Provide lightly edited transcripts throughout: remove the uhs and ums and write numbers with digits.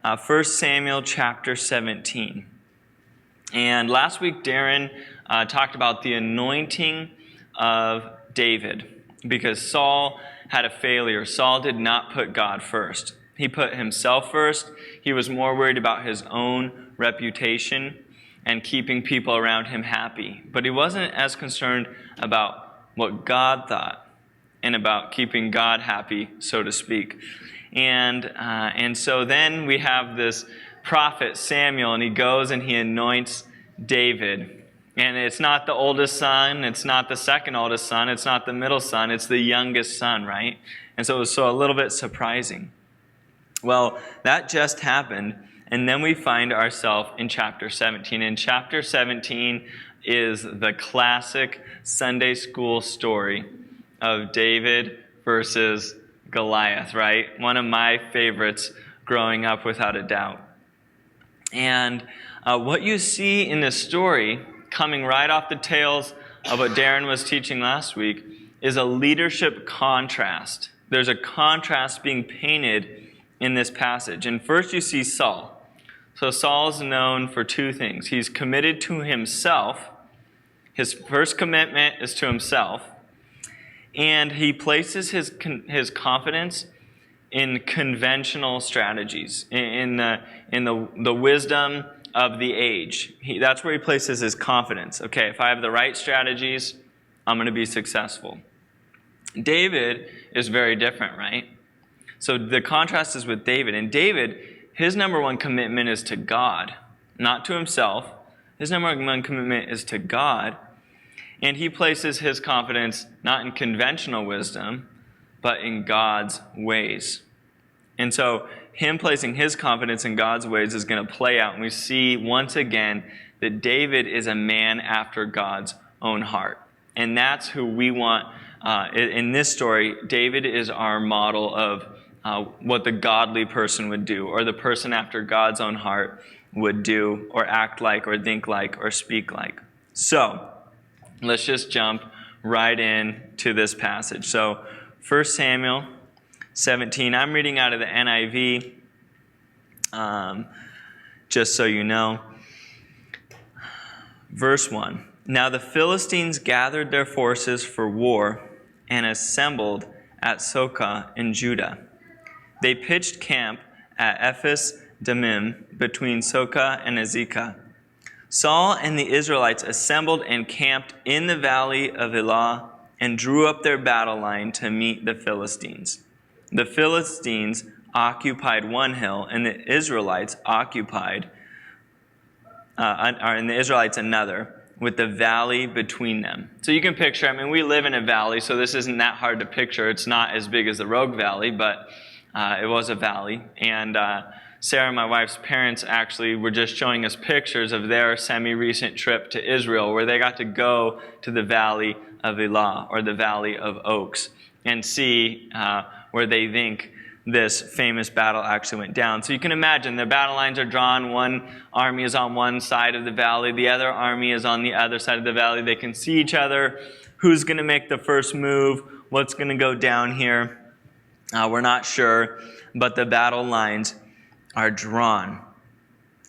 1 Samuel chapter 17. And last week, Darren talked about the anointing of David because Saul had a failure. Saul did not put God first. He put himself first. He was more worried about his own reputation and keeping people around him happy. But he wasn't as concerned about what God thought and about keeping God happy, so to speak. And so then we have this prophet Samuel, and he goes and he anoints David. And it's not the oldest son, it's not the second oldest son, it's not the middle son, it's the youngest son, right? And so it was a little bit surprising. Well, that just happened, and then we find ourselves in chapter 17. And chapter 17 is the classic Sunday school story of David versus Goliath, right? One of my favorites growing up, without a doubt. And what you see in this story, coming right off the tails of what Darren was teaching last week, is a leadership contrast. There's a contrast being painted in this passage. And first you see Saul. So Saul is known for two things. He's committed to himself. His first commitment is to himself. And he places his confidence in conventional strategies, in the wisdom of the age. That's where he places his confidence. Okay, if I have the right strategies, I'm going to be successful. David is very different, right? So the contrast is with David. And David, his number one commitment is to God, not to himself. His number one commitment is to God. And he places his confidence not in conventional wisdom, but in God's ways. And so him placing his confidence in God's ways is going to play out. And we see once again that David is a man after God's own heart. And that's who we want. In this story, David is our model of what the godly person would do, or the person after God's own heart would do, or act like, or think like, or speak like. So let's just jump right in to this passage. So 1 Samuel 17, I'm reading out of the NIV, just so you know. Verse 1, Now the Philistines gathered their forces for war and assembled at Socoh in Judah. They pitched camp at Ephes Dammim between Socoh and Azekah. Saul and the Israelites assembled and camped in the valley of Elah and drew up their battle line to meet the Philistines. The Philistines occupied one hill, and the Israelites occupied another, with the valley between them. So you can picture, we live in a valley, so this isn't that hard to picture. It's not as big as the Rogue Valley, but it was a valley. And Sarah, my wife's parents, actually were just showing us pictures of their semi-recent trip to Israel, where they got to go to the Valley of Elah, or the Valley of Oaks, and see where they think this famous battle actually went down. So you can imagine the battle lines are drawn. One army is on one side of the valley. The other army is on the other side of the valley. They can see each other. Who's going to make the first move? What's going to go down here? We're not sure, but the battle lines are drawn.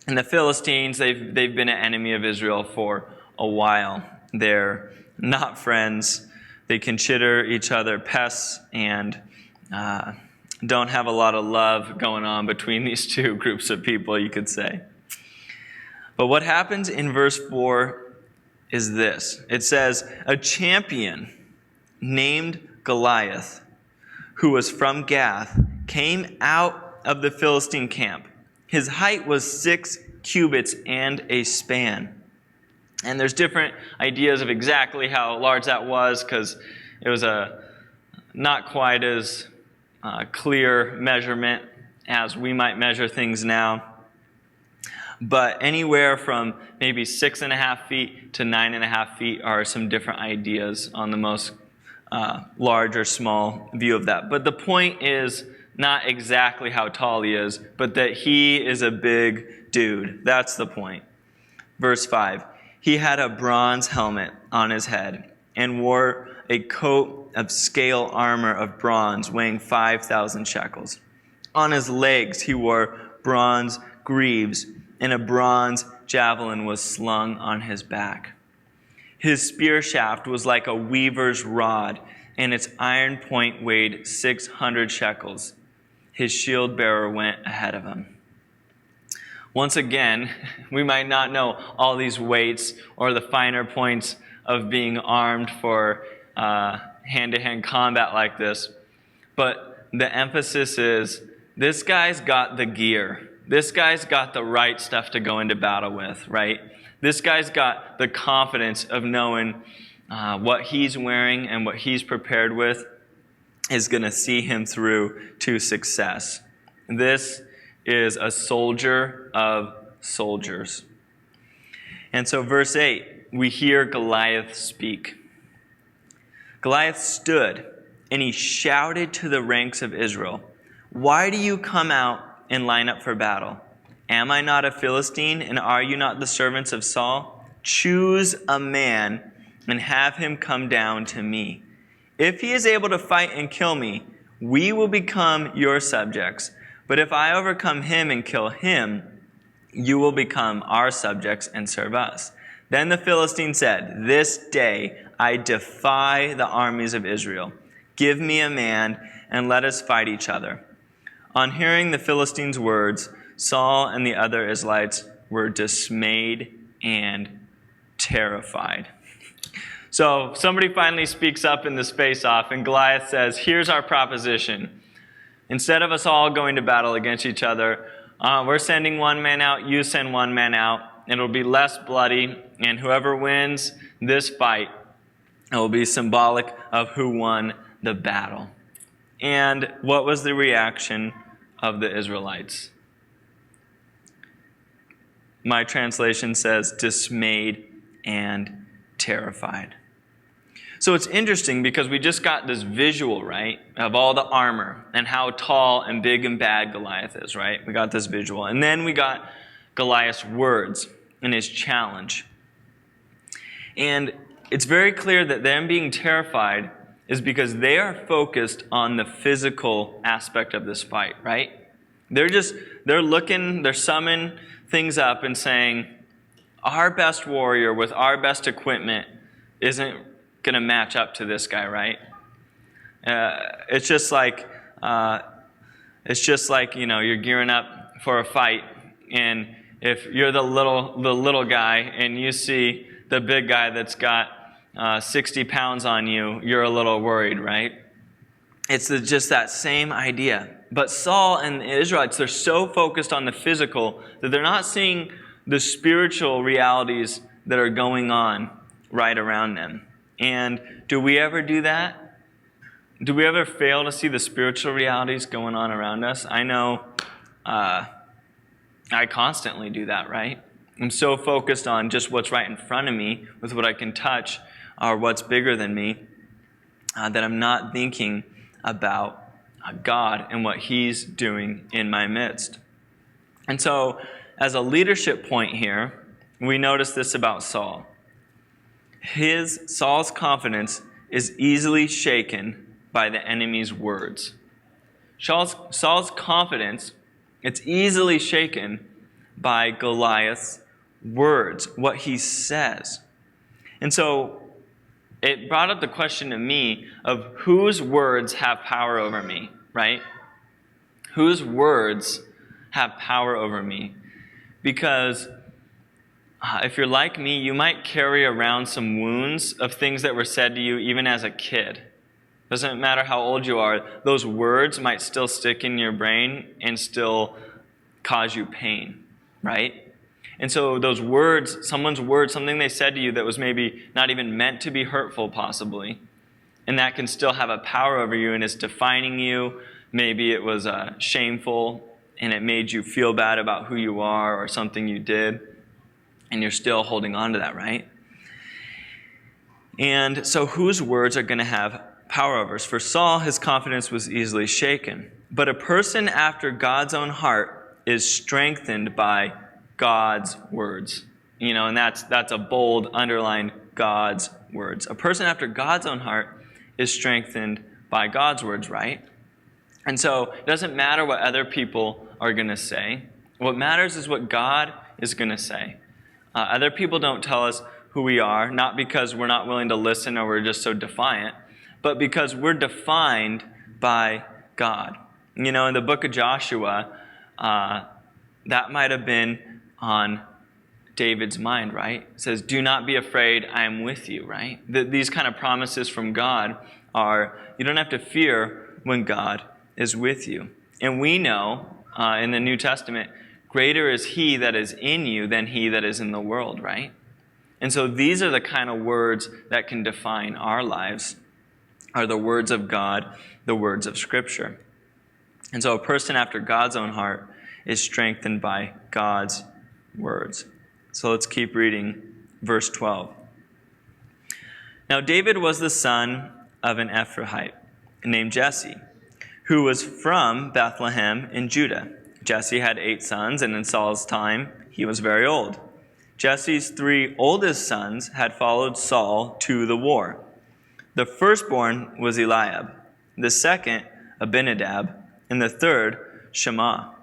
And the Philistines, they've been an enemy of Israel for a while. They're not friends. They consider each other pests and don't have a lot of love going on between these two groups of people, you could say. But what happens in verse 4 is this. It says, a champion named Goliath, who was from Gath, came out of the Philistine camp. His height was 6 cubits and a span. And there's different ideas of exactly how large that was, because it was a not quite as clear measurement as we might measure things now. But anywhere from maybe 6.5 feet to 9.5 feet are some different ideas on the most large or small view of that. But the point is not exactly how tall he is, but that he is a big dude. That's the point. Verse 5, he had a bronze helmet on his head and wore a coat of scale armor of bronze weighing 5,000 shekels. On his legs he wore bronze greaves, and a bronze javelin was slung on his back. His spear shaft was like a weaver's rod, and its iron point weighed 600 shekels. His shield bearer went ahead of him. Once again, we might not know all these weights or the finer points of being armed for hand-to-hand combat like this, but the emphasis is this guy's got the gear. This guy's got the right stuff to go into battle with, right? This guy's got the confidence of knowing what he's wearing and what he's prepared with is going to see him through to success. This is a soldier of soldiers. And so verse 8, we hear Goliath speak. Goliath stood and he shouted to the ranks of Israel, "Why do you come out and line up for battle? Am I not a Philistine, and are you not the servants of Saul? Choose a man and have him come down to me. If he is able to fight and kill me, we will become your subjects. But if I overcome him and kill him, you will become our subjects and serve us." Then the Philistine said, "This day I defy the armies of Israel. Give me a man and let us fight each other." On hearing the Philistines' words, Saul and the other Israelites were dismayed and terrified. So somebody finally speaks up in this face-off, and Goliath says, here's our proposition. Instead of us all going to battle against each other, we're sending one man out, you send one man out. It'll be less bloody, and whoever wins this fight, it will be symbolic of who won the battle. And what was the reaction of the Israelites? My translation says dismayed and terrified. So it's interesting because we just got this visual, right, of all the armor and how tall and big and bad Goliath is, right? We got this visual. And then we got Goliath's words and his challenge. And it's very clear that them being terrified is because they are focused on the physical aspect of this fight, right? They're summing things up and saying, our best warrior with our best equipment isn't going to match up to this guy, right? It's just like you're gearing up for a fight, and if you're the little guy and you see the big guy that's got 60 pounds on you, you're a little worried, right? It's just that same idea. But Saul and the Israelites, they're so focused on the physical that they're not seeing the spiritual realities that are going on right around them. And do we ever do that? Do we ever fail to see the spiritual realities going on around us? I know I constantly do that, right? I'm so focused on just what's right in front of me with what I can touch or what's bigger than me that I'm not thinking about God and what He's doing in my midst. And so, as a leadership point here, we notice this about Saul. Saul's confidence is easily shaken by the enemy's words. Saul's confidence, it's easily shaken by Goliath's words, what he says. And so it brought up the question to me of whose words have power over me, right? Whose words have power over me? Because if you're like me, you might carry around some wounds of things that were said to you even as a kid. Doesn't matter how old you are, those words might still stick in your brain and still cause you pain, right? And so those words, someone's words, something they said to you that was maybe not even meant to be hurtful possibly, and that can still have a power over you and is defining you. Maybe it was shameful and it made you feel bad about who you are or something you did, and you're still holding on to that, right? And so whose words are going to have power over us? For Saul, his confidence was easily shaken. But a person after God's own heart is strengthened by God's words. And that's a bold, underlined God's words. A person after God's own heart is strengthened by God's words, right? And so it doesn't matter what other people are going to say. What matters is what God is going to say. Other people don't tell us who we are, not because we're not willing to listen or we're just so defiant, but because we're defined by God. You know, in the book of Joshua, that might have been on David's mind, right? It says, do not be afraid, I am with you, right? These kind of promises from God are, you don't have to fear when God is with you. And we know in the New Testament, greater is he that is in you than he that is in the world, right? And so these are the kind of words that can define our lives, are the words of God, the words of Scripture. And so a person after God's own heart is strengthened by God's words. So let's keep reading verse 12. Now David was the son of an Ephrathite named Jesse, who was from Bethlehem in Judah. Jesse had 8 sons, and in Saul's time he was very old. Jesse's 3 oldest sons had followed Saul to the war. The firstborn was Eliab, the second Abinadab, and the third Shammah.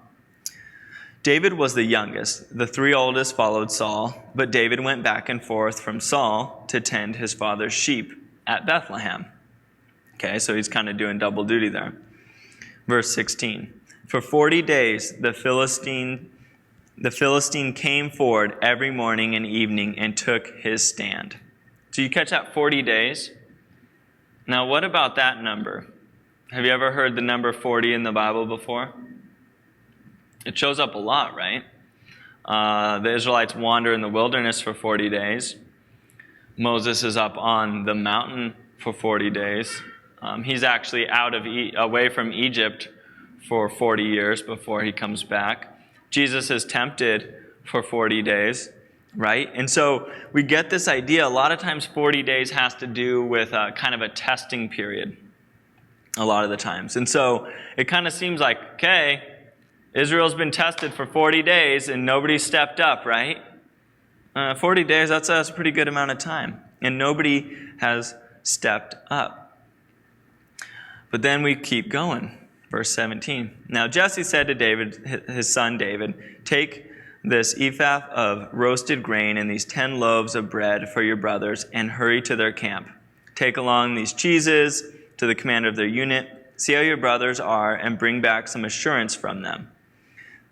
David was the youngest. The 3 oldest followed Saul, but David went back and forth from Saul to tend his father's sheep at Bethlehem. Okay, so he's kind of doing double duty there. Verse 16. For 40 days the Philistine came forward every morning and evening and took his stand. So you catch that 40 days? Now what about that number? Have you ever heard the number 40 in the Bible before? It shows up a lot, right? The Israelites wander in the wilderness for 40 days. Moses is up on the mountain for 40 days. He's actually away from Egypt for 40 years before he comes back. Jesus is tempted for 40 days, right? And so we get this idea. A lot of times 40 days has to do with kind of a testing period a lot of the times. And so it kind of seems like, okay, Israel's been tested for 40 days and nobody stepped up, right? 40 days, that's a pretty good amount of time. And nobody has stepped up. But then we keep going. Verse 17. Now Jesse said to David, his son David, take this ephah of roasted grain and these 10 loaves of bread for your brothers and hurry to their camp. Take along these cheeses to the commander of their unit. See how your brothers are and bring back some assurance from them.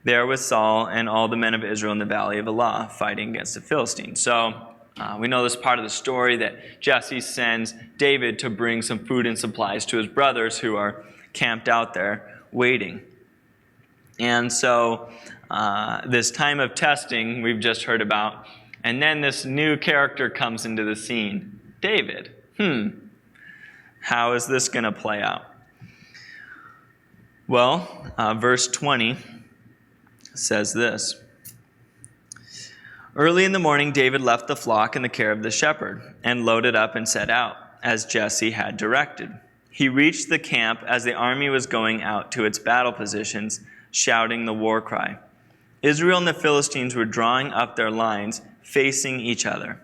They are with Saul and all the men of Israel in the valley of Elah fighting against the Philistines. So we know this part of the story that Jesse sends David to bring some food and supplies to his brothers who are camped out there waiting. And so this time of testing we've just heard about, and then this new character comes into the scene, David. How is this going to play out? Well, verse 20 says this. Early in the morning, David left the flock in the care of the shepherd and loaded up and set out, as Jesse had directed. He reached the camp as the army was going out to its battle positions, shouting the war cry. Israel and the Philistines were drawing up their lines, facing each other.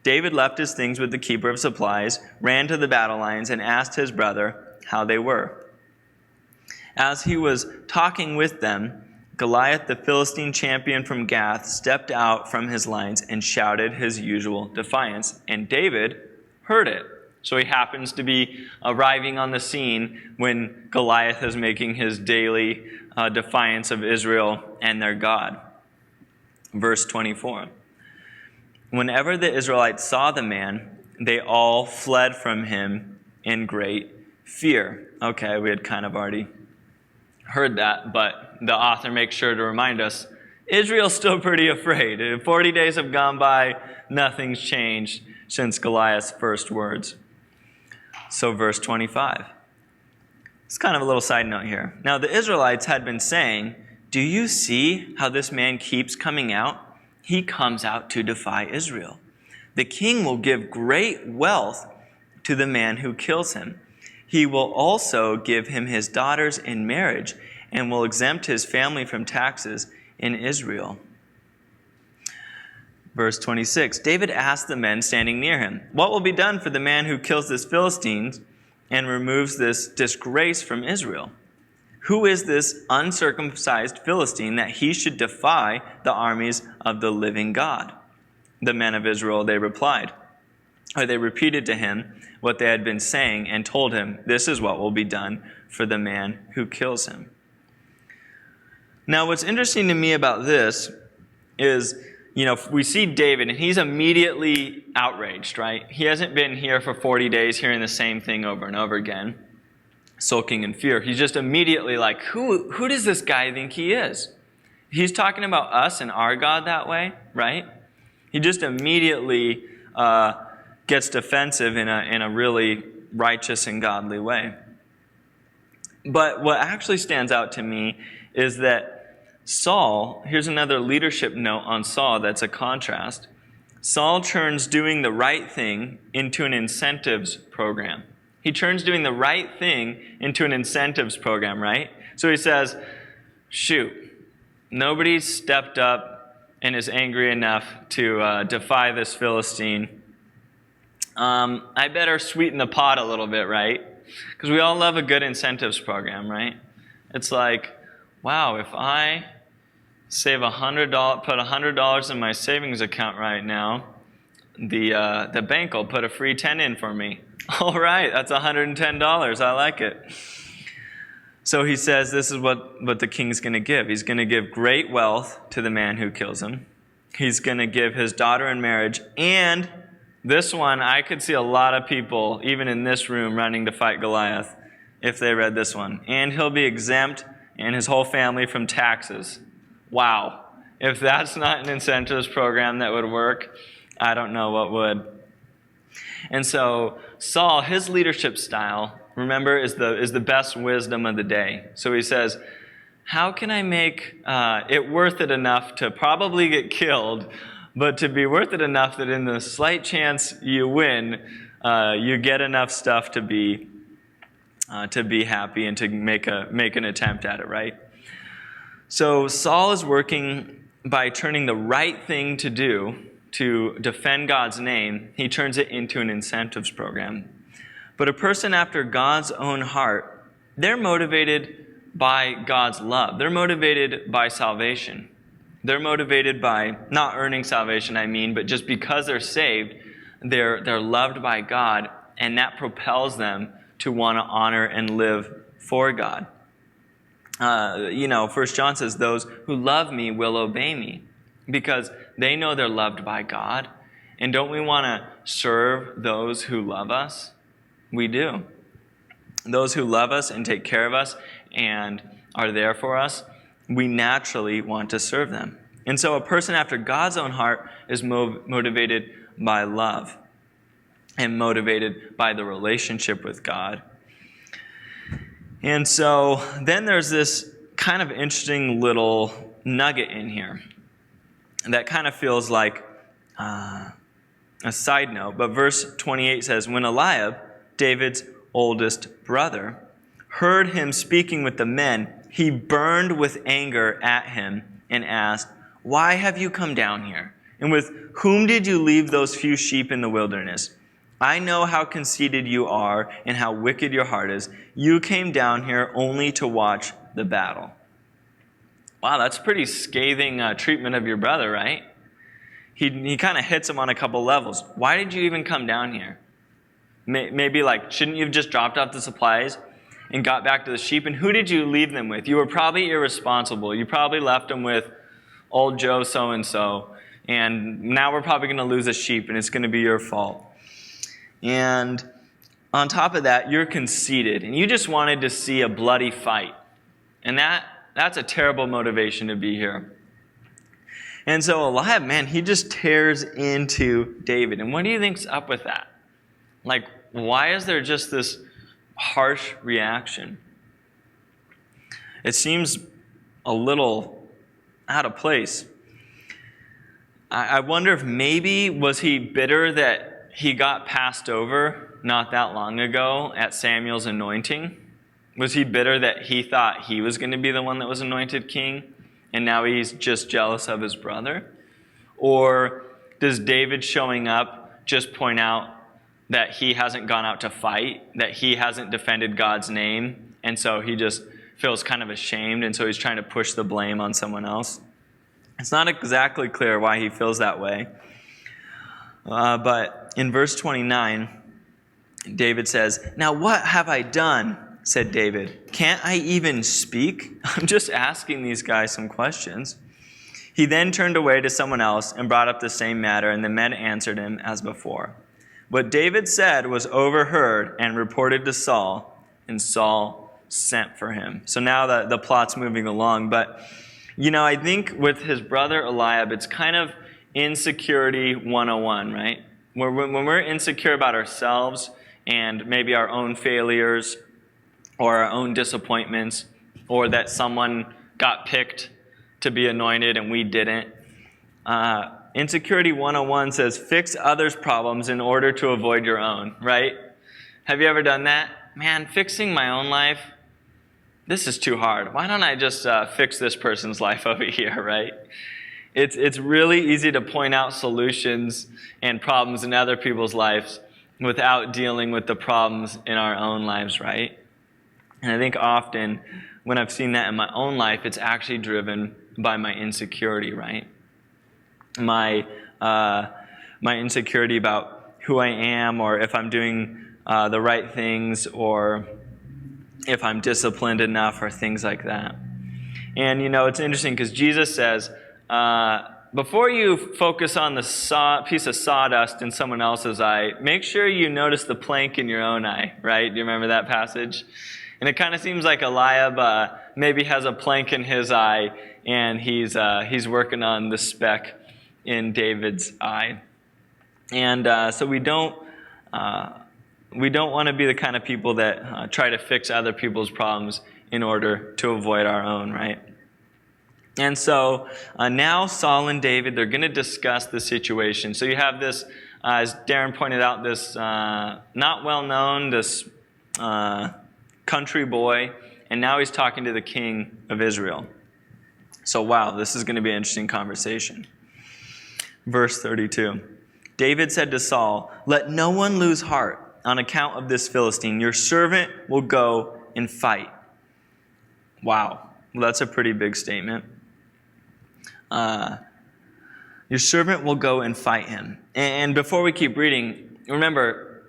David left his things with the keeper of supplies, ran to the battle lines, and asked his brother how they were. As he was talking with them, Goliath, the Philistine champion from Gath, stepped out from his lines and shouted his usual defiance, and David heard it. So he happens to be arriving on the scene when Goliath is making his daily defiance of Israel and their God. Verse 24. Whenever the Israelites saw the man, they all fled from him in great fear. Okay, we had kind of already heard that, but the author makes sure to remind us, Israel's still pretty afraid. 40 days have gone by, nothing's changed since Goliath's first words. So verse 25. It's kind of a little side note here. Now the Israelites had been saying, do you see how this man keeps coming out? He comes out to defy Israel. The king will give great wealth to the man who kills him. He will also give him his daughters in marriage and will exempt his family from taxes in Israel. Verse 26, David asked the men standing near him, what will be done for the man who kills this Philistine and removes this disgrace from Israel? Who is this uncircumcised Philistine that he should defy the armies of the living God? The men of Israel, they replied, or they repeated to him what they had been saying and told him, this is what will be done for the man who kills him. Now, what's interesting to me about this is, we see David, and he's immediately outraged, right? He hasn't been here for 40 days hearing the same thing over and over again, sulking in fear. He's just immediately like, who does this guy think he is? He's talking about us and our God that way, right? He just immediately gets defensive in a really righteous and godly way. But what actually stands out to me is that Saul, here's another leadership note on Saul that's a contrast. Saul turns doing the right thing into an incentives program. He turns doing the right thing into an incentives program, right? So he says, shoot, nobody stepped up and is angry enough to defy this Philistine. I better sweeten the pot a little bit, right? Because we all love a good incentives program, right? It's like, wow, if I save $100, put $100 in my savings account right now, the bank will put a free 10 in for me. All right, that's $110. I like it. So he says this is what the king's going to give. He's going to give great wealth to the man who kills him. He's going to give his daughter in marriage. And this one, I could see a lot of people, even in this room, running to fight Goliath if they read this one. And he'll be exempt, and his whole family, from taxes. Wow. If that's not an incentives program that would work, I don't know what would. And so Saul, his leadership style, remember, is the best wisdom of the day. So he says, how can I make it worth it enough to probably get killed, but to be worth it enough that in the slight chance you win, you get enough stuff to be happy and to make an attempt at it, right? So Saul is working by turning the right thing to do to defend God's name. He turns it into an incentives program. But a person after God's own heart, they're motivated by God's love. They're motivated by salvation. They're motivated by not earning salvation, but just because they're saved, they're loved by God, and that propels them to want to honor and live for God. 1 John says, those who love me will obey me, because they know they're loved by God. And don't we want to serve those who love us? We do. Those who love us and take care of us and are there for us, we naturally want to serve them. And so a person after God's own heart is motivated by love and motivated by the relationship with God. And so then there's this kind of interesting little nugget in here that kind of feels like a side note. But verse 28 says, when Eliab, David's oldest brother, heard him speaking with the men, he burned with anger at him and asked, why have you come down here? And with whom did you leave those few sheep in the wilderness? I know how conceited you are and how wicked your heart is. You came down here only to watch the battle. Wow, that's pretty scathing treatment of your brother, right? He kind of hits him on a couple levels. Why did you even come down here? Maybe shouldn't you have just dropped off the supplies and got back to the sheep? And who did you leave them with? You were probably irresponsible. You probably left them with old Joe so-and-so. And now we're probably going to lose a sheep, and it's going to be your fault. And on top of that, you're conceited, and you just wanted to see a bloody fight. And that's a terrible motivation to be here. And so Eliab, man, he just tears into David. And what do you think's up with that? Why is there just this harsh reaction? It seems a little out of place. I wonder if maybe was he bitter that he got passed over not that long ago at Samuel's anointing? Was he bitter that he thought he was going to be the one that was anointed king, and now he's just jealous of his brother? Or does David showing up just point out that he hasn't gone out to fight, that he hasn't defended God's name, and so he just feels kind of ashamed, and so he's trying to push the blame on someone else. It's not exactly clear why he feels that way. But in verse 29, David says, "Now what have I done?" said David. "Can't I even speak?" I'm just asking these guys some questions. He then turned away to someone else and brought up the same matter, and the men answered him as before. What David said was overheard and reported to Saul, and Saul sent for him. So now the plot's moving along. But, I think with his brother Eliab, it's kind of insecurity 101, right? When we're insecure about ourselves and maybe our own failures or our own disappointments, or that someone got picked to be anointed and we didn't. Insecurity 101 says, fix others' problems in order to avoid your own, right? Have you ever done that? Man, fixing my own life, this is too hard. Why don't I just fix this person's life over here, right? It's really easy to point out solutions and problems in other people's lives without dealing with the problems in our own lives, right? And I think often when I've seen that in my own life, it's actually driven by my insecurity, right? My insecurity about who I am, or if I'm doing the right things, or if I'm disciplined enough, or things like that. And it's interesting because Jesus says, before you focus on the piece of sawdust in someone else's eye, make sure you notice the plank in your own eye, right? Do you remember that passage? And it kind of seems like Eliab maybe has a plank in his eye, and he's working on the speck in David's eye. And so we don't want to be the kind of people that try to fix other people's problems in order to avoid our own, right? And so now Saul and David, they're going to discuss the situation. So you have this, as Darren pointed out, this not well known, this country boy, and now he's talking to the king of Israel. So wow, this is going to be an interesting conversation. Verse 32. David said to Saul, "Let no one lose heart on account of this Philistine. Your servant will go and fight." Wow, well, that's a pretty big statement. Your servant will go and fight him. And before we keep reading, remember,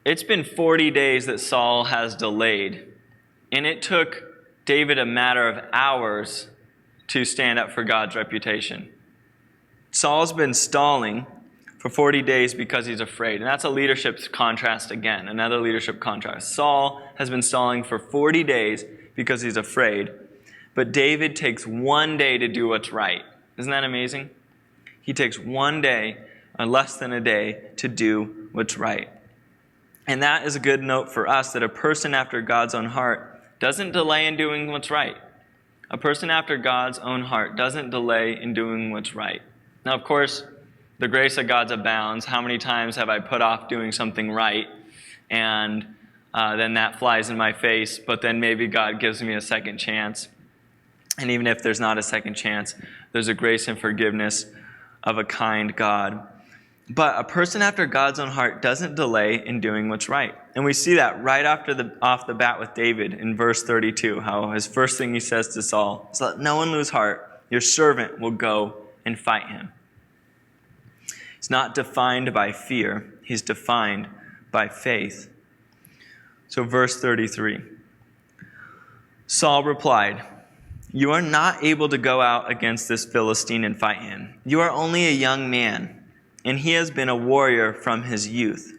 it's been 40 days that Saul has delayed, and it took David a matter of hours to stand up for God's reputation. Saul's been stalling for 40 days because he's afraid, and that's a leadership contrast again, another leadership contrast. Saul has been stalling for 40 days because he's afraid, but David takes one day to do what's right. Isn't that amazing? He takes one day, or less than a day, to do what's right. And that is a good note for us, that a person after God's own heart doesn't delay in doing what's right. A person after God's own heart doesn't delay in doing what's right. Now, of course, the grace of God abounds. How many times have I put off doing something right, and then that flies in my face, but then maybe God gives me a second chance. And even if there's not a second chance, there's a grace and forgiveness of a kind God. But a person after God's own heart doesn't delay in doing what's right. And we see that right off the bat with David in verse 32, how his first thing he says to Saul is, "Let no one lose heart. Your servant will go and fight him." He's not defined by fear. He's defined by faith. So verse 33. Saul replied, "You are not able to go out against this Philistine and fight him. You are only a young man, and he has been a warrior from his youth."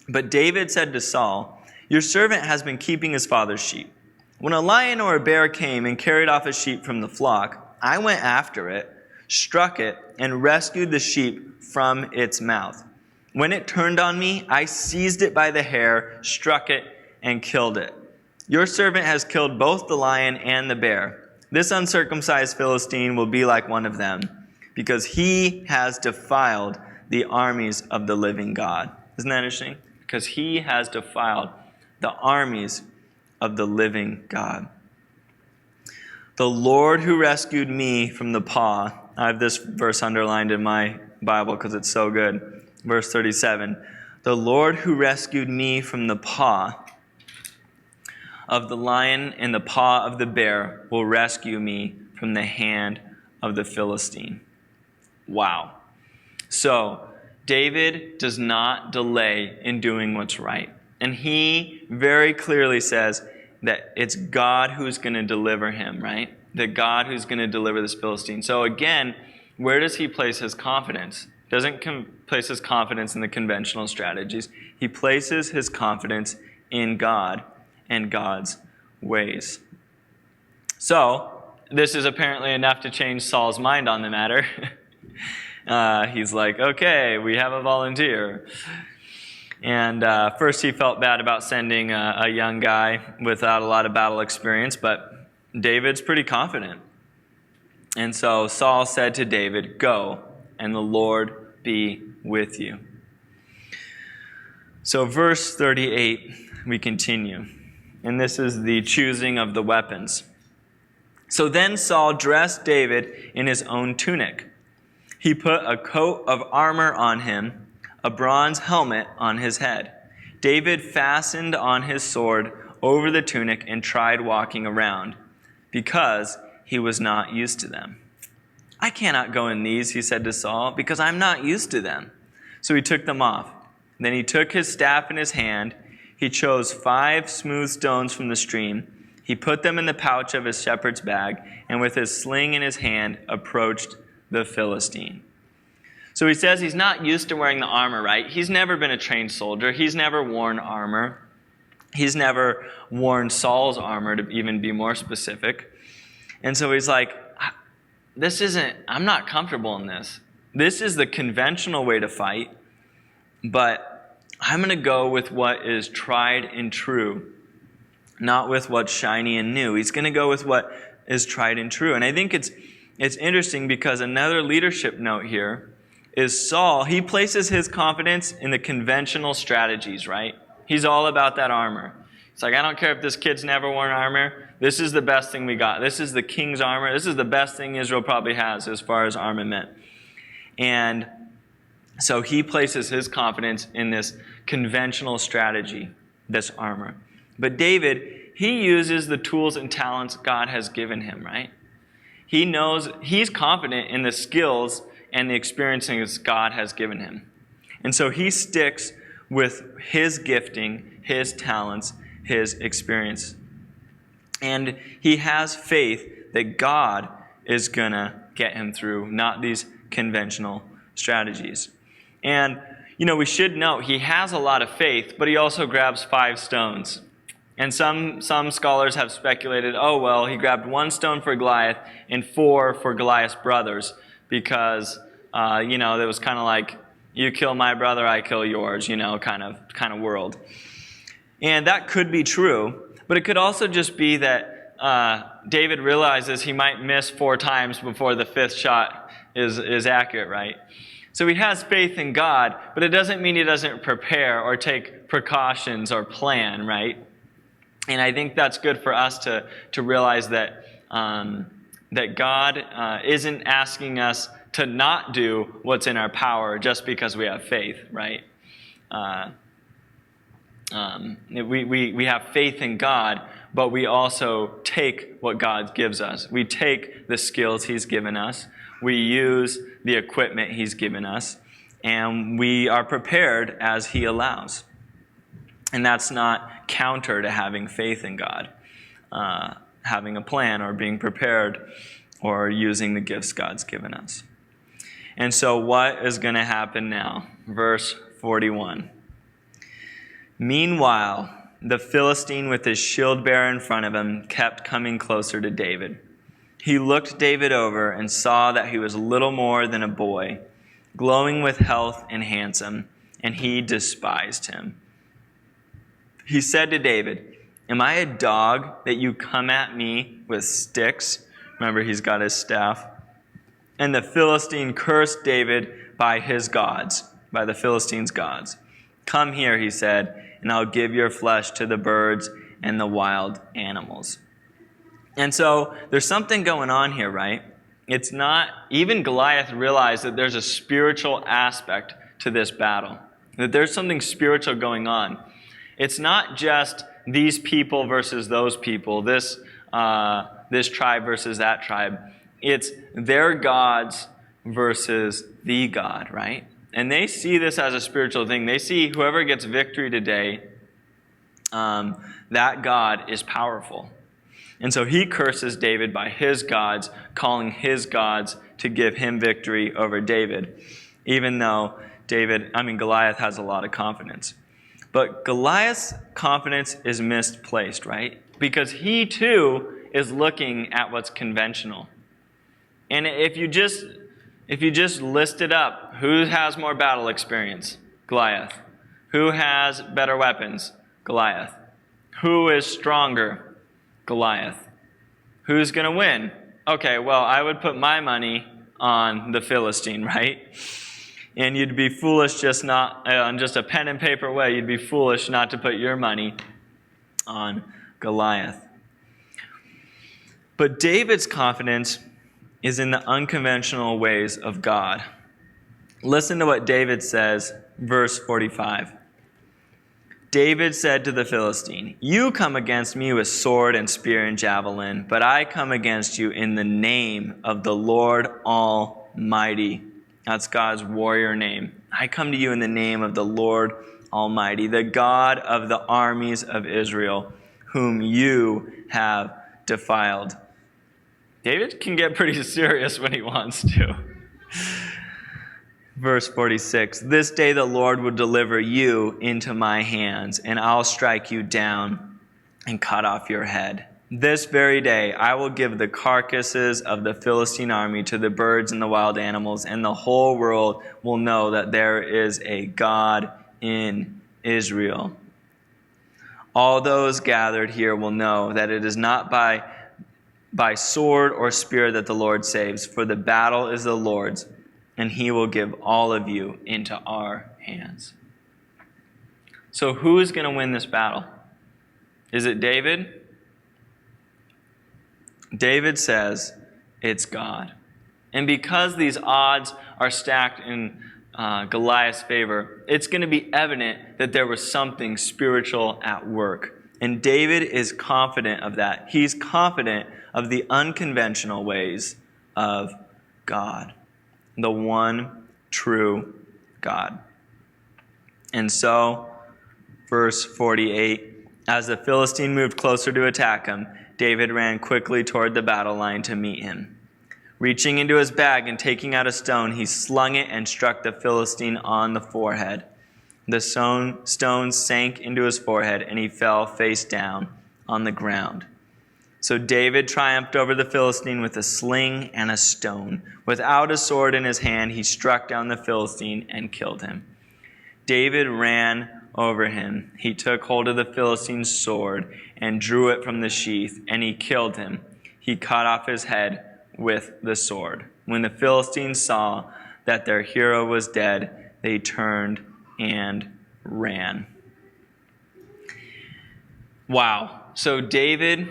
But David said to Saul, "Your servant has been keeping his father's sheep. When a lion or a bear came and carried off a sheep from the flock, I went after it, struck it, and rescued the sheep from its mouth. When it turned on me, I seized it by the hair, struck it, and killed it. Your servant has killed both the lion and the bear. This uncircumcised Philistine will be like one of them, because he has defiled the armies of the living God." Isn't that interesting? Because he has defiled the armies of the living God. "The Lord who rescued me from the paw." I have this verse underlined in my Bible because it's so good. Verse 37. "The Lord who rescued me from the paw of the lion and the paw of the bear will rescue me from the hand of the Philistine. Wow. So, David does not delay in doing what's right. And he very clearly says that it's God who's going to deliver him, right? That God who's going to deliver this Philistine. So again, where does he place his confidence? Doesn't place his confidence in the conventional strategies. He places his confidence in God and God's ways. So, this is apparently enough to change Saul's mind on the matter. He's like, okay, we have a volunteer. And first he felt bad about sending a young guy without a lot of battle experience, but David's pretty confident. And so Saul said to David, "Go, and the Lord be with you." So verse 38, we continue. And this is the choosing of the weapons. So then Saul dressed David in his own tunic. He put a coat of armor on him, a bronze helmet on his head. David fastened on his sword over the tunic and tried walking around, because he was not used to them. "I cannot go in these," he said to Saul, "because I'm not used to them." So he took them off. Then he took his staff in his hand. He chose 5 smooth stones from the stream. He put them in the pouch of his shepherd's bag, and with his sling in his hand, approached the Philistine. So he says he's not used to wearing the armor, right? He's never been a trained soldier. He's never worn armor. He's never worn Saul's armor, to even be more specific. And so he's like, I'm not comfortable in this. This is the conventional way to fight, but I'm going to go with what is tried and true, not with what's shiny and new. He's going to go with what is tried and true. And I think it's interesting because another leadership note here is Saul. He places his confidence in the conventional strategies, right? He's all about that armor. It's like, I don't care if this kid's never worn armor. This is the best thing we got. This is the king's armor. This is the best thing Israel probably has as far as armament. And so he places his confidence in this conventional strategy, this armor. But David, he uses the tools and talents God has given him, right? He knows, he's confident in the skills and the experiences God has given him. And so he sticks with his gifting, his talents, his experience. And he has faith that God is going to get him through, not these conventional strategies. And, we should note, he has a lot of faith, but he also grabs 5 stones. And some scholars have speculated, he grabbed 1 stone for Goliath and 4 for Goliath's brothers, because, it was kind of like, you kill my brother, I kill yours, kind of world. And that could be true, but it could also just be that David realizes he might miss 4 times before the 5th shot is accurate, right? So he has faith in God, but it doesn't mean he doesn't prepare or take precautions or plan, right? And I think that's good for us to realize that that God isn't asking us to not do what's in our power just because we have faith, right? We have faith in God, but we also take what God gives us. We take the skills He's given us. We use the equipment He's given us, and we are prepared as He allows. And that's not counter to having faith in God, having a plan or being prepared or using the gifts God's given us. And so what is going to happen now? Verse 41. Meanwhile, the Philistine with his shield bearer in front of him kept coming closer to David. He looked David over and saw that he was little more than a boy, glowing with health and handsome, and he despised him. He said to David, "Am I a dog that you come at me with sticks?" Remember, he's got his staff. And the Philistine cursed David by his gods, by the Philistines' gods. "Come here," he said, "and I'll give your flesh to the birds and the wild animals." And so there's something going on here, right? It's not, even Goliath realized that there's a spiritual aspect to this battle, that there's something spiritual going on. It's not just these people versus those people, this tribe versus that tribe. It's their gods versus the God, right? And they see this as a spiritual thing. They see whoever gets victory today, that God is powerful. And so he curses David by his gods, calling his gods to give him victory over David, even though Goliath has a lot of confidence. But Goliath's confidence is misplaced, right? Because he too is looking at what's conventional. And if you just listed up, who has more battle experience? Goliath. Who has better weapons? Goliath. Who is stronger? Goliath. Who's going to win? Okay, well, I would put my money on the Philistine, right? And you'd be foolish just a pen and paper way, you'd be foolish not to put your money on Goliath. But David's confidence is in the unconventional ways of God. Listen to what David says, verse 45. David said to the Philistine, "You come against me with sword and spear and javelin, but I come against you in the name of the Lord Almighty." That's God's warrior name. I come to you in the name of the Lord Almighty, the God of the armies of Israel, whom you have defiled. David can get pretty serious when he wants to. Verse 46, "This day the Lord will deliver you into my hands, and I'll strike you down and cut off your head. This very day I will give the carcasses of the Philistine army to the birds and the wild animals, and the whole world will know that there is a God in Israel. All those gathered here will know that it is not by sword or spear that the Lord saves, for the battle is the Lord's, and he will give all of you into our hands." So who is going to win this battle? Is it David? David says it's God. And because these odds are stacked in Goliath's favor, it's going to be evident that there was something spiritual at work. And David is confident of that. He's confident of the unconventional ways of God, the one true God. And so, verse 48, as the Philistine moved closer to attack him, David ran quickly toward the battle line to meet him. Reaching into his bag and taking out a stone, he slung it and struck the Philistine on the forehead. The stone sank into his forehead, and he fell face down on the ground. So David triumphed over the Philistine with a sling and a stone. Without a sword in his hand, he struck down the Philistine and killed him. David ran over him. He took hold of the Philistine's sword and drew it from the sheath, and he killed him. He cut off his head with the sword. When the Philistines saw that their hero was dead, they turned and ran. Wow. So David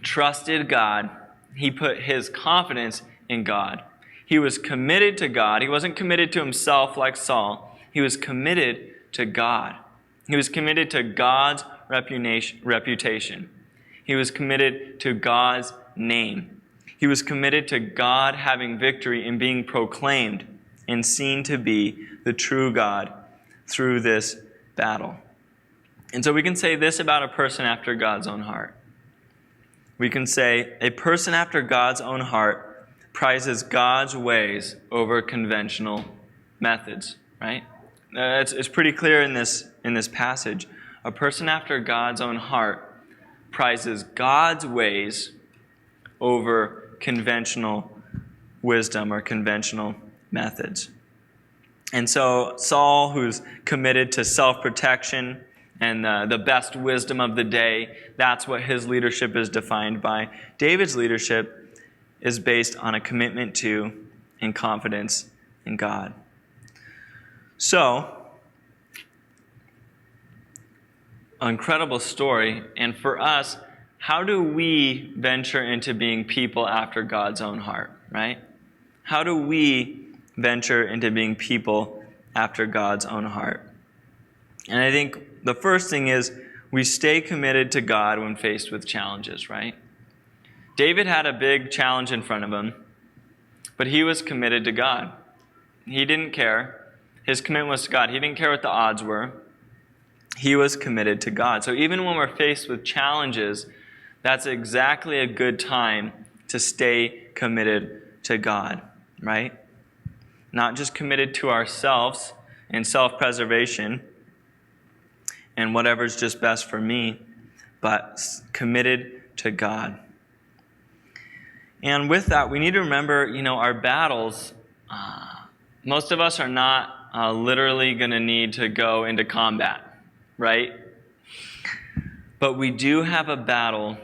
trusted God. He put his confidence in God. He was committed to God. He wasn't committed to himself like Saul. He was committed to God. He was committed to God's reputation. He was committed to God's name. He was committed to God having victory and being proclaimed and seen to be the true God through this battle. And so we can say this about a person after God's own heart. We can say a person after God's own heart prizes God's ways over conventional methods, right? It's pretty clear in this passage. A person after God's own heart prizes God's ways over conventional wisdom or conventional methods. And so Saul, who's committed to self-protection and the best wisdom of the day, that's what his leadership is defined by. David's leadership is based on a commitment to and confidence in God. So, an incredible story. And for us, how do we venture into being people after God's own heart, right? How do we venture into being people after God's own heart? And I think the first thing is we stay committed to God when faced with challenges, right? David had a big challenge in front of him, but he was committed to God. He didn't care. His commitment was to God. He didn't care what the odds were. He was committed to God. So even when we're faced with challenges, that's exactly a good time to stay committed to God, right? Not just committed to ourselves and self-preservation and whatever's just best for me, but committed to God. And with that, we need to remember, our battles, most of us are not literally going to need to go into combat, right? But we do have a battle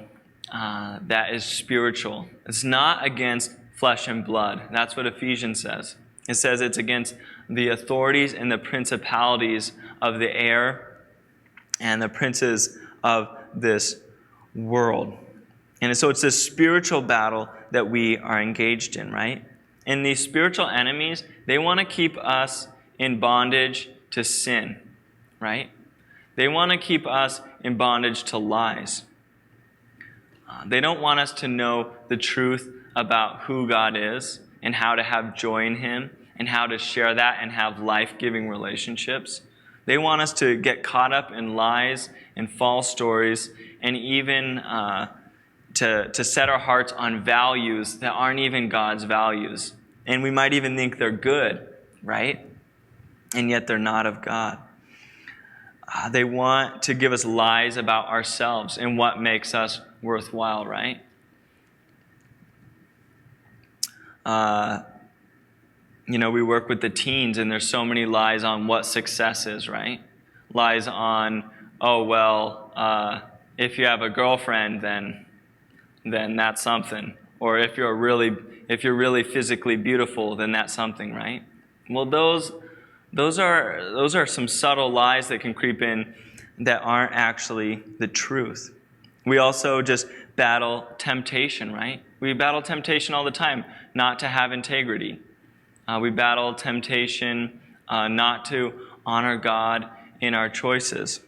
that is spiritual. It's not against flesh and blood. That's what Ephesians says. It says it's against the authorities and the principalities of the air and the princes of this world. And so it's this spiritual battle that we are engaged in, right? And these spiritual enemies, they want to keep us in bondage to sin, right? They want to keep us in bondage to lies. They don't want us to know the truth about who God is and how to have joy in Him and how to share that and have life-giving relationships. They want us to get caught up in lies and false stories and even to set our hearts on values that aren't even God's values. And we might even think they're good, right? And yet they're not of God. They want to give us lies about ourselves and what makes us worthwhile, right? We work with the teens, and there's so many lies on what success is, right? Lies on, if you have a girlfriend, then that's something. Or if you're really physically beautiful, then that's something, right? Well, those are some subtle lies that can creep in that aren't actually the truth. We also just battle temptation, right? We battle temptation all the time, not to have integrity. We battle temptation not to honor God in our choices.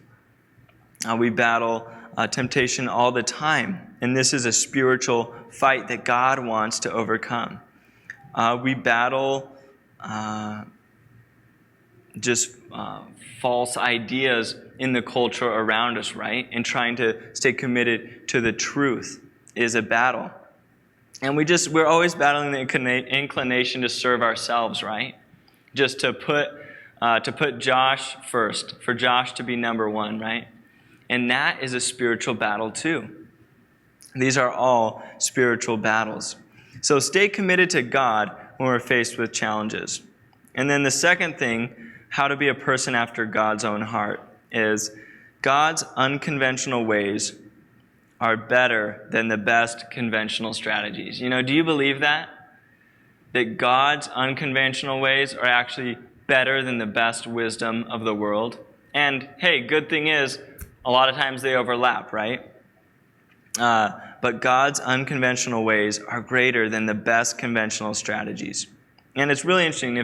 We battle temptation all the time, and this is a spiritual fight that God wants to overcome. We battle false ideas in the culture around us, right? And trying to stay committed to the truth is a battle. And we're always battling the inclination to serve ourselves, right? Just to put Josh first, for Josh to be number one, right? And that is a spiritual battle too. These are all spiritual battles. So stay committed to God when we're faced with challenges. And then the second thing, how to be a person after God's own heart, is God's unconventional ways are better than the best conventional strategies. Do you believe that? That God's unconventional ways are actually better than the best wisdom of the world? And hey, good thing is, a lot of times they overlap, right? But God's unconventional ways are greater than the best conventional strategies. And it's really interesting.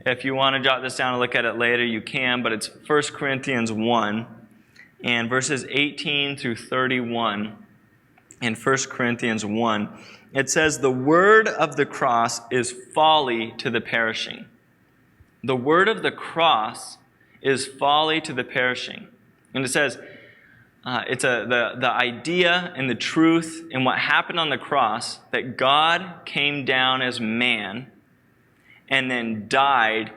If you want to jot this down and look at it later, you can, but it's 1 Corinthians 1 and verses 18 through 31 in 1 Corinthians 1. It says, "The word of the cross is folly to the perishing." The word of the cross is folly to the perishing. And it says, it's the idea and the truth and what happened on the cross, that God came down as man and then died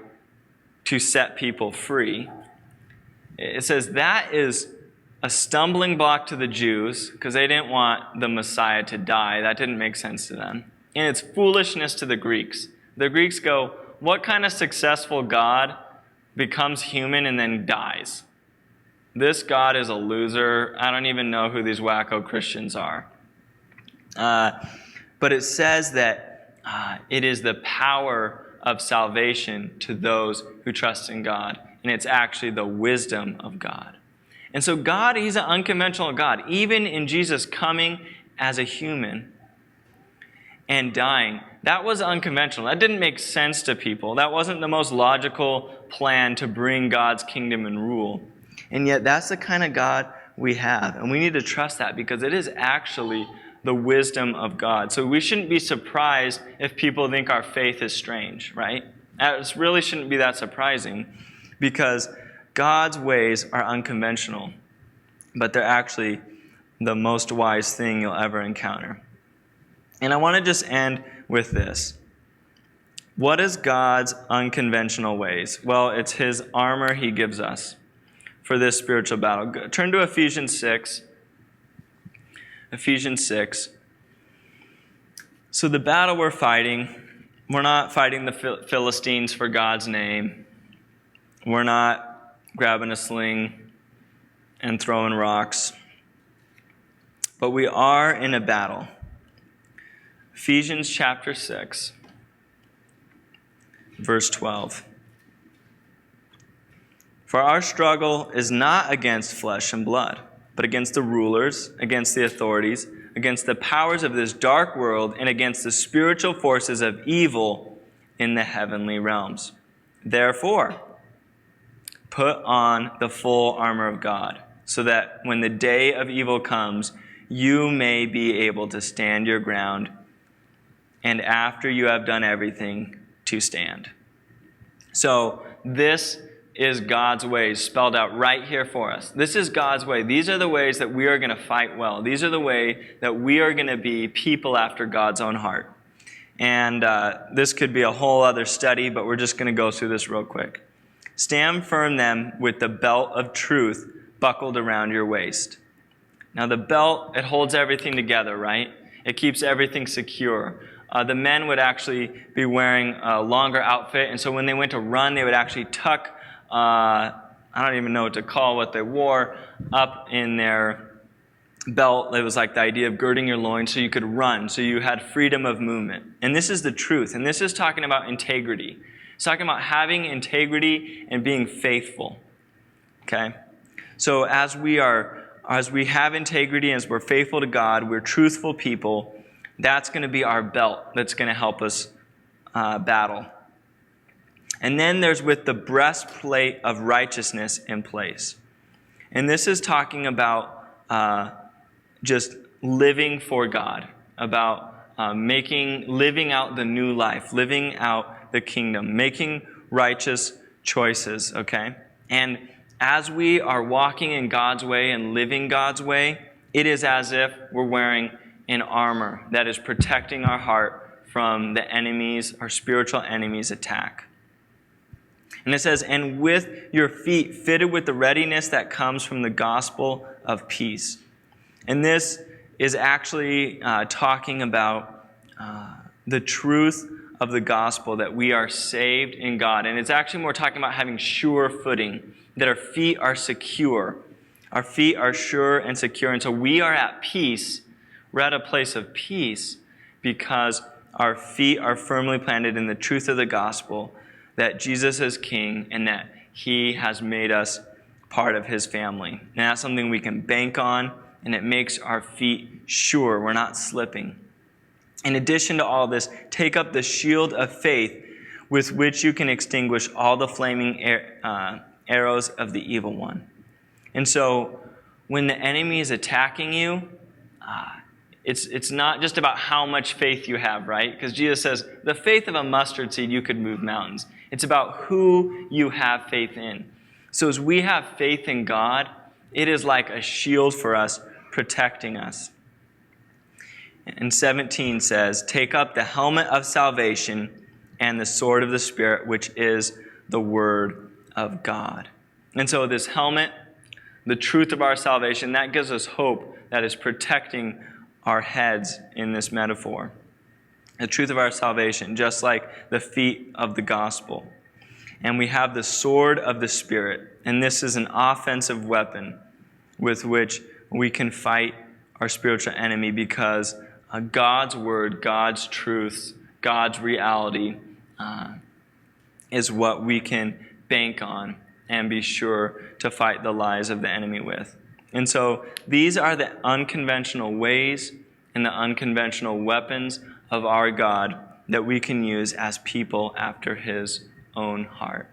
to set people free. It says that is a stumbling block to the Jews because they didn't want the Messiah to die. That didn't make sense to them. And it's foolishness to the Greeks. The Greeks go, what kind of successful God becomes human and then dies? This God is a loser. I don't even know who these wacko Christians are. But it says that it is the power of salvation to those who trust in God. And it's actually the wisdom of God. And so God, He's an unconventional God. Even in Jesus coming as a human and dying, that was unconventional. That didn't make sense to people. That wasn't the most logical plan to bring God's kingdom and rule. And yet that's the kind of God we have. And we need to trust that because it is actually the wisdom of God. So we shouldn't be surprised if people think our faith is strange, right? It really shouldn't be that surprising because God's ways are unconventional, but they're actually the most wise thing you'll ever encounter. And I want to just end with this. What is God's unconventional ways? Well, it's his armor he gives us for this spiritual battle. Turn to Ephesians 6. Ephesians 6. So the battle we're fighting, we're not fighting the Philistines for God's name. We're not grabbing a sling and throwing rocks. But we are in a battle. Ephesians chapter 6, verse 12. For our struggle is not against flesh and blood, but against the rulers, against the authorities, against the powers of this dark world, and against the spiritual forces of evil in the heavenly realms. Therefore, put on the full armor of God, so that when the day of evil comes, you may be able to stand your ground, and after you have done everything, to stand. So this is God's ways spelled out right here for us. This is God's way. These are the ways that we are going to fight well. These are the way that we are going to be people after God's own heart. And this could be a whole other study, but we're just going to go through this real quick. Stand firm then with the belt of truth buckled around your waist. Now the belt, it holds everything together, right? It keeps everything secure. The men would actually be wearing a longer outfit, and so when they went to run, they would actually tuck, I don't even know what to call what they wore, up in their belt. It was like the idea of girding your loins so you could run, so you had freedom of movement. And this is the truth, and this is talking about integrity. It's talking about having integrity and being faithful. Okay? So as we have integrity, as we're faithful to God, we're truthful people, that's going to be our belt that's going to help us battle. And then there's with the breastplate of righteousness in place. And this is talking about just living for God, about living out the new life, living out the kingdom, making righteous choices, okay? And as we are walking in God's way and living God's way, it is as if we're wearing an armor that is protecting our heart from the enemy's, our spiritual enemy's attack. And it says, and with your feet fitted with the readiness that comes from the gospel of peace. And this is actually talking about the truth of the gospel, that we are saved in God. And it's actually more talking about having sure footing, that our feet are secure. Our feet are sure and secure. And so we are at peace. We're at a place of peace because our feet are firmly planted in the truth of the gospel, that Jesus is King and that He has made us part of His family. And that's something we can bank on, and it makes our feet sure. We're not slipping. In addition to all this, take up the shield of faith with which you can extinguish all the flaming arrows of the evil one. And so when the enemy is attacking you, it's not just about how much faith you have, right? Because Jesus says, the faith of a mustard seed, you could move mountains. It's about who you have faith in. So as we have faith in God, it is like a shield for us, protecting us. And 17 says, take up the helmet of salvation and the sword of the Spirit, which is the word of God. And so this helmet, the truth of our salvation, that gives us hope that is protecting our heads in this metaphor. The truth of our salvation, just like the feet of the gospel. And we have the sword of the Spirit. And this is an offensive weapon with which we can fight our spiritual enemy, because God's word, God's truths, God's reality is what we can bank on and be sure to fight the lies of the enemy with. And so these are the unconventional ways and the unconventional weapons of our God that we can use as people after His own heart.